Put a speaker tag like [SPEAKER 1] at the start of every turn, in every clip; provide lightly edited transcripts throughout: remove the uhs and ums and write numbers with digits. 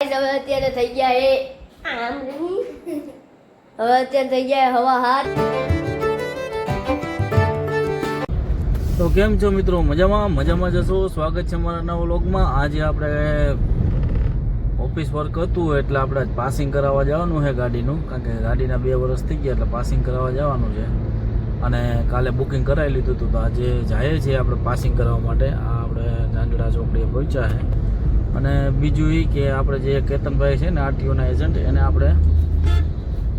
[SPEAKER 1] હવે અત્યારે થઈ ગયા એ આમ નહીં હવે અત્યારે થઈ ગયા હવા હાથ.
[SPEAKER 2] તો કેમ છો મિત્રો? મજામાં જશો. સ્વાગત છે અમારા નવા વ્લોગમાં. આજે આપણે ઓફિસ વર્ક હતું એટલે આપણે પાસિંગ કરાવવા જવાનું છે ગાડીનું, કારણ કે ગાડીના 2 વર્ષ થઈ ગયા એટલે પાસિંગ કરાવવા જવાનું છે. અને કાલે બુકિંગ કરાવી લીધું હતું, તો આજે જઈએ છીએ આપણે પાસિંગ કરાવવા માટે. આ આપણે ઝાંઝડા ચોકડીએ પહોંચ્યા છે. અને બીજું એ કે આપણે જે કેતનભાઈ છે ને આરટીઓના એજન્ટ, એને આપણે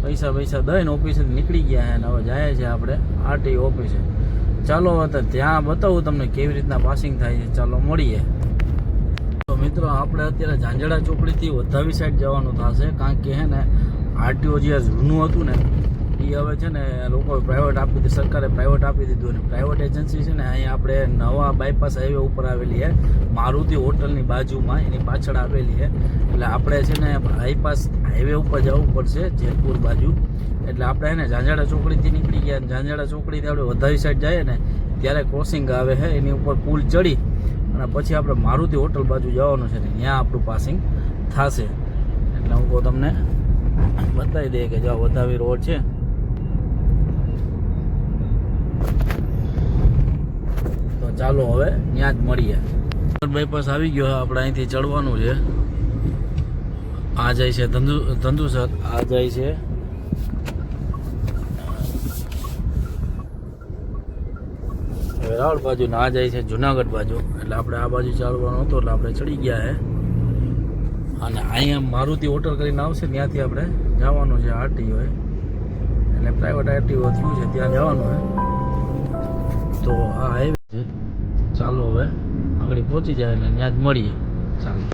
[SPEAKER 2] પૈસા દઈને ઓફિસેથી નીકળી ગયા છે અને હવે જાય છે આપણે આરટીઓ ઓફિસે. ચાલો હવે ત્યાં બતાવું તમને કેવી રીતના પાસિંગ થાય છે. ચાલો મળીએ. તો મિત્રો આપણે અત્યારે ઝાંઝડા ચોકડીથી વધાવી સાઈડ જવાનું થશે, કારણ કે હે ને આરટીઓ જે જૂનું હતું ને એ હવે છે ને લોકોએ પ્રાઇવેટ આપી દીધું, સરકારે પ્રાઇવેટ આપી દીધું. અને પ્રાઇવેટ એજન્સી છે ને અહીંયા આપણે નવા બાયપાસ હાઈવે ઉપર આવેલી છે, મારુતિ હોટલની બાજુમાં, એની પાછળ આવેલી છે. એટલે આપણે છે ને બાયપાસ હાઈવે ઉપર જવું પડશે જેતપુર બાજુ. એટલે આપણે એને ઝાંઝડા ચોકડીથી નીકળી ગયા, ઝાંઝડા ચોકડીથી આપણે વધાવી સાઈડ જઈએ ને ત્યારે ક્રોસિંગ આવે છે, એની ઉપર પુલ ચડી અને પછી આપણે મારુતિ હોટલ બાજુ જવાનું છે ને ત્યાં આપણું પાસિંગ થશે. એટલે હું કહું તમને બતાવી દઈએ કે જો વધાવી રોડ છે. તો ચાલો હવે ત્યાં જ મળીએ. બાયપાસ આવી ગયો, આપણે અહીંથી ચડવાનું છે. આ જાય છે ધંધુસર, આ જાય છે વેરાવળ બાજુ, ના જાય છે જુનાગઢ બાજુ. એટલે આપણે આ બાજુ ચાલવાનું હતું એટલે આપણે ચડી ગયા છે. અને અહીંયા મારુતિ હોટલ કરીને આવશે, ત્યાંથી આપણે જવાનું છે આરટીઓ, એટલે પ્રાઇવેટ આરટીઓ થયું છે ત્યાં જવાનું છે. તો આ હાઈવે છે. ચાલો હવે આગળ પહોંચી જાય ને ત્યાં જ મળીએ. ચાલો.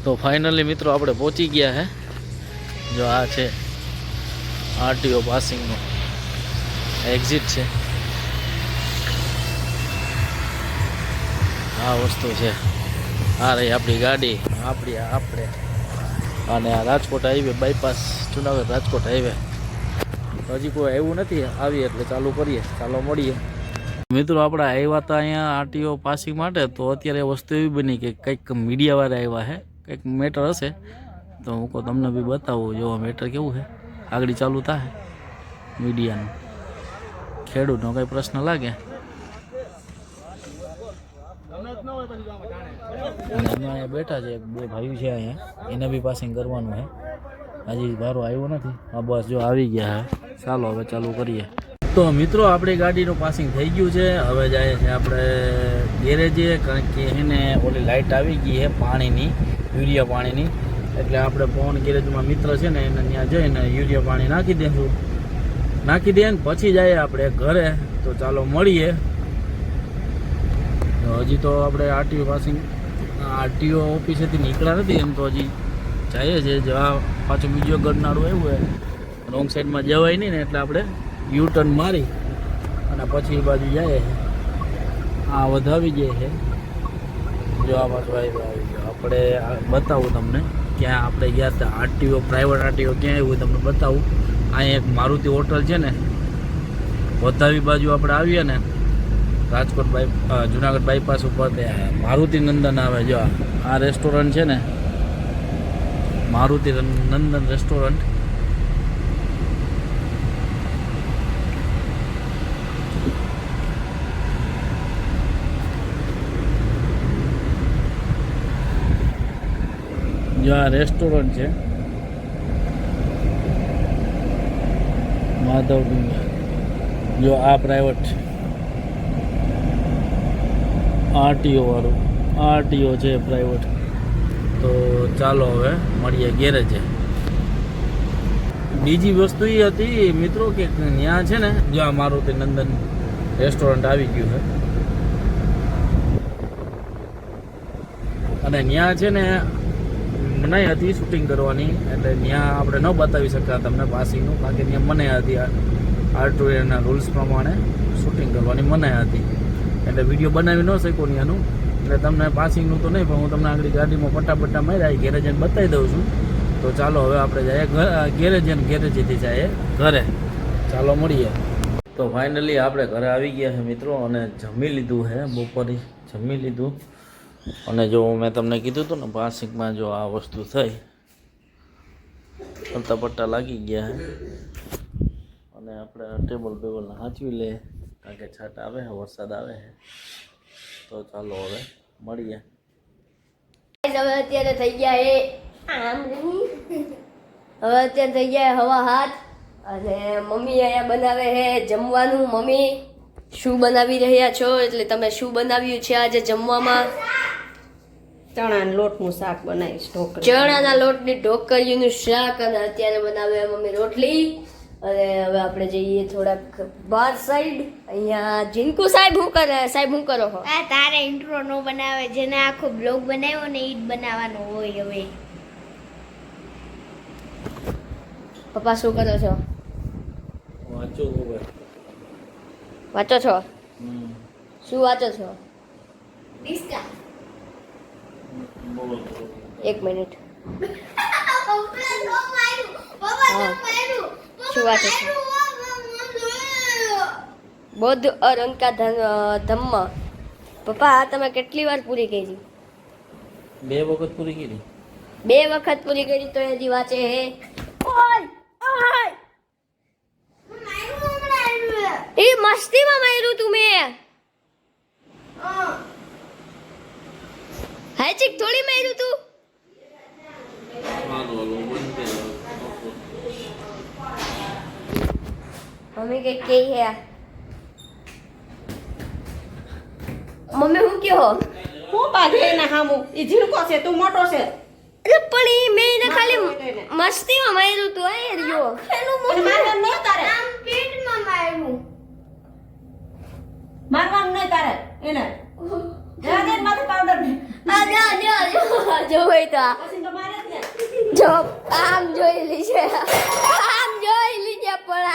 [SPEAKER 2] તો ફાઇનલી મિત્રો આપણે પહોંચી ગયા છે. જો આ છે આરટીઓ પાસિંગનું એક્ઝિટ છે. આ વસ્તુ છે, આ રહી આપણી ગાડી, આપણે અને આ Rajkot highway bypass, Junagadh Rajkot highway. હજી કોઈ આવ્યું નથી, આવીએ એટલે ચાલુ કરીએ. ચાલો મળીએ. મિત્રો આપણે આવ્યા હતા અહીંયા આરટીઓ પાસિંગ માટે, તો અત્યારે વસ્તુ એવી બની કે કંઈક મીડિયાવાળા આવ્યા છે, કંઈક મેટર હશે. તો હું કહું તમને બી બતાવું, જો મેટર કેવું છે આગળ ચાલુ થાય. મીડિયાનું ખેડૂતનો કંઈ પ્રશ્ન લાગે અને અહીંયા બેઠા છે 2 ભાઈઓ છે અહીંયા, એને બી પાસિંગ કરવાનું છે. હજી વારો આવ્યો નથી. હા બસ જો આવી ગયા છે. ચાલો હવે ચાલુ કરીએ. તો મિત્રો આપણી ગાડીનું પાસિંગ થઈ ગયું છે. હવે જાય છે આપણે ગેરેજે, કારણ કે એને ઓલી લાઇટ આવી ગઈ છે પાણીની, યુરિયા પાણીની. એટલે આપણે પવન ગેરેજમાં મિત્ર છે ને એને ત્યાં જઈને યુરિયા પાણી નાખી દે ને પછી જઈએ આપણે ઘરે. તો ચાલો મળીએ. હજી તો આપણે આરટીઓ ઓફિસેથી નીકળ્યા નથી, એમ તો હજી જઈએ છે. જો આ પાછું બીજો ગડનારું આવ્યું હોય, રોંગ સાઈડમાં જવાય નહીં ને, એટલે આપણે યુટર્ન મારી અને પછી એ બાજુ જાય છે. આ વધાવી જાય છે. જો આ પાછું આવી ગયો. આપણે બતાવું તમને ક્યાં આપણે ગયા હતા આરટીઓ, પ્રાઇવેટ આરટીઓ ક્યાં આવ્યું તમને બતાવું. અહીંયા એક મારુતિ હોટલ છે ને, વધાવી બાજુ આપણે આવીએ ને રાજકોટ જુનાગઢ બાયપાસ ઉપર ત્યાં મારુતિ નંદન આવે. જો આ રેસ્ટોરન્ટ છે ને, મારુતિ નંદન રેસ્ટોરન્ટ. જો આ રેસ્ટોરન્ટ છે માધવ ડુંગર. જો આ પ્રાઇવેટ આરટીઓ વાળું, આરટીઓ છે પ્રાઇવેટ. તો ચાલો હવે મળીએ ગેરેજે. બીજી વસ્તુ એ હતી મિત્રો કે ત્યાં છે ને, જો આ મારુતિ નંદન રેસ્ટોરન્ટ આવી ગયું છે અને ત્યાં છે ને મનાઈ હતી શૂટિંગ કરવાની, એટલે ત્યાં આપણે ન બતાવી શક્યા તમને પાસિંગનું, કારણ કે ત્યાં મનાઈ હતી આરટીઓના રૂલ્સ પ્રમાણે શૂટિંગ કરવાની મનાઈ હતી, એટલે વિડીયો બનાવી ન શક્યો ત્યાંનું. એટલે તમને પાસિંગનું તો નહીં, પણ હું તમને આગળ ગાડીમાં પટ્ટા માર્યા ઘેરે જઈને બતાવી દઉં છું. તો ચાલો હવે આપણે જઈએ ઘેરેજીથી જઈએ ઘરે. ચાલો મળીએ. તો ફાઇનલી આપણે ઘરે આવી ગયા છે મિત્રો, અને જમી લીધું છે, બપોરે જમી લીધું. અને જો મેં તમને કીધું હતું ને પાસિંગમાં જો આ વસ્તુ થઈ, પટ્ટા લાગી ગયા છે, અને આપણે ટેબલ હાંચવી લે, કારણ કે છાટ આવે છે, વરસાદ આવે છે. તો ચાલો હવે મળીએ.
[SPEAKER 1] હવે અત્યારે થઈ ગયા એ આમ નહીં, હવે અત્યારે થઈ ગયા હવા હાથ, અને મમ્મી અહીંયા બનાવે છે જમવાનું. મમ્મી શું બનાવી રહ્યા છો? એટલે તમે શું બનાવ્યું છે આજે જમવામાં?
[SPEAKER 3] ચણાના લોટનું શાક બનાવીશ, ઢોકળી.
[SPEAKER 1] ચણાના લોટની ઢોકળીનું શાક, અને અત્યારે બનાવે મમ્મી રોટલી. અને હવે આપણે જઈએ થોડાક બહાર સાઈડ. અહીંયા જીનકુ સાહેબ શું કરે? સાહેબ શું કરો છો?
[SPEAKER 4] આ તારે ઇન્ટ્રો નો બનાવે, જેને આખો બ્લોગ બનાવ્યો ને ઈ જ બનાવવાનો હોય. હવે
[SPEAKER 1] પપ્પા શું કરો છો? વાંચો છો? શું વાંચો છો?
[SPEAKER 4] ડિસ્કા
[SPEAKER 1] એક મિનિટ.
[SPEAKER 4] પપ્પા નો માર્યું, પપ્પા નો માર્યું,
[SPEAKER 1] શું વાંચો છો? બૌદ્ધ અરંકા ધમ્મ. પપ્પા આ તમે કેટલી વાર પૂરી કરી?
[SPEAKER 2] 2 વખત પૂરી કરી.
[SPEAKER 1] 2 વખત પૂરી કરી તો હજી વાંચે હે. ઓય ઓય એ મસ્તીમાં માર્યું તું મેં. હાચીક થોડી માર્યું તું. મમ્મી કે હે મમ્મી હું કહો?
[SPEAKER 3] હું બાજે એને હામું, ઈ ઝીણકો છે, તું મોટો છે.
[SPEAKER 1] અરે પણ ઈ મેં એને ખાલી મસ્તીમાં માર્યું તું. આ રહ્યો
[SPEAKER 3] એને મારવાનું નહીં તારે,
[SPEAKER 4] આમ પેટમાં માર્યું.
[SPEAKER 3] મારવાનું નહીં તારે એને. જવા દે ને માથે પાવડર ને.
[SPEAKER 1] આ જો હોય તો આ.
[SPEAKER 3] પછી તો મારે જ ને.
[SPEAKER 1] જો આમ જોઈ લીજે, આમ જોઈ લીજે પણ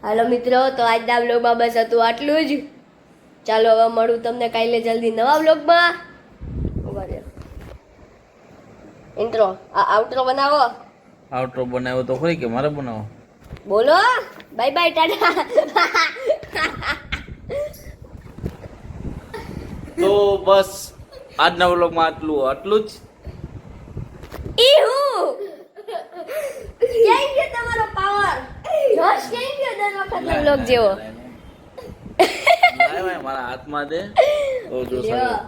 [SPEAKER 1] હાલો મિત્રો, તો આજના વ્લોગમાં બસ હતું આટલું જ. ચાલો હવે મળું તમને કાલે જલ્દી નવા વ્લોગમાં. ઇન્ટ્રો આઉટરો બનાવો.
[SPEAKER 2] આઉટરો બનાવ્યો તો ખરી કે મારે બનાવો?
[SPEAKER 1] બોલો બાય બાય ટાટા.
[SPEAKER 2] તો બસ આજના વ્લોગમાં આટલું જ.
[SPEAKER 1] ઈ હું ક્યાં ગયો તમારો પાવર? જોશ ક્યાં ગયો દર વખત વ્લોગ જેવો?
[SPEAKER 2] લાય ભાઈ મારા હાથમાં દે તો જો સારું.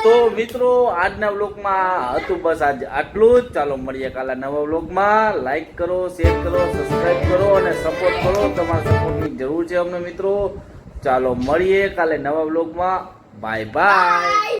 [SPEAKER 2] તો મિત્રો આજના વ્લોગમાં હતું બસ આજ આટલું જ. ચાલો મળીએ કાલે નવા વ્લોગમાં. લાઈક કરો, શેર કરો, સબસ્ક્રાઇબ કરો અને સપોર્ટ કરો. તમારા સપોર્ટની જરૂર છે અમને મિત્રો. ચાલો મળીએ કાલે નવા વ્લોગમાં. Bye bye.